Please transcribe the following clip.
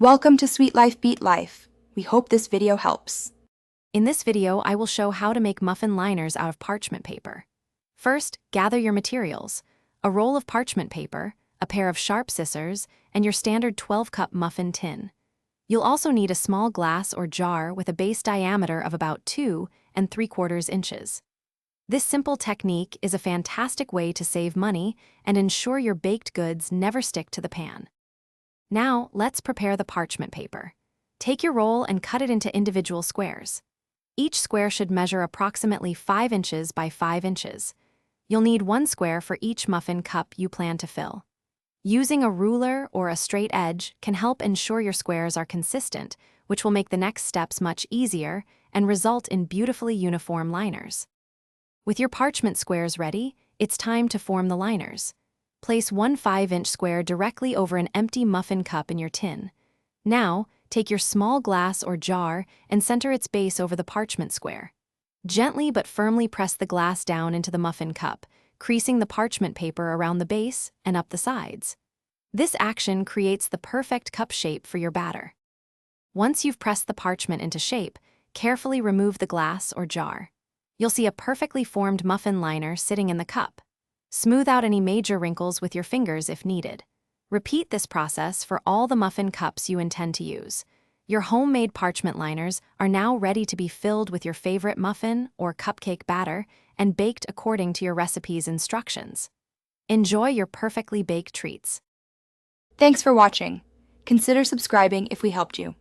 Welcome to Sweet Life Beat Life. We hope this video helps. In this video, I will show how to make muffin liners out of parchment paper. First, gather your materials: a roll of parchment paper, a pair of sharp scissors, and your standard 12-cup muffin tin. You'll also need a small glass or jar with a base diameter of about 2 3/4 inches. This simple technique is a fantastic way to save money and ensure your baked goods never stick to the pan. Now, let's prepare the parchment paper. Take your roll and cut it into individual squares. Each square should measure approximately 5 inches by 5 inches. You'll need 1 square for each muffin cup you plan to fill. Using a ruler or a straight edge can help ensure your squares are consistent, which will make the next steps much easier and result in beautifully uniform liners. With your parchment squares ready, it's time to form the liners. Place 1 5-inch square directly over an empty muffin cup in your tin. Now, take your small glass or jar and center its base over the parchment square. Gently but firmly press the glass down into the muffin cup, creasing the parchment paper around the base and up the sides. This action creates the perfect cup shape for your batter. Once you've pressed the parchment into shape, carefully remove the glass or jar. You'll see a perfectly formed muffin liner sitting in the cup. Smooth out any major wrinkles with your fingers if needed. Repeat this process for all the muffin cups you intend to use. Your homemade parchment liners are now ready to be filled with your favorite muffin or cupcake batter and baked according to your recipe's instructions. Enjoy your perfectly baked treats. Thanks for watching. Consider subscribing if we helped you.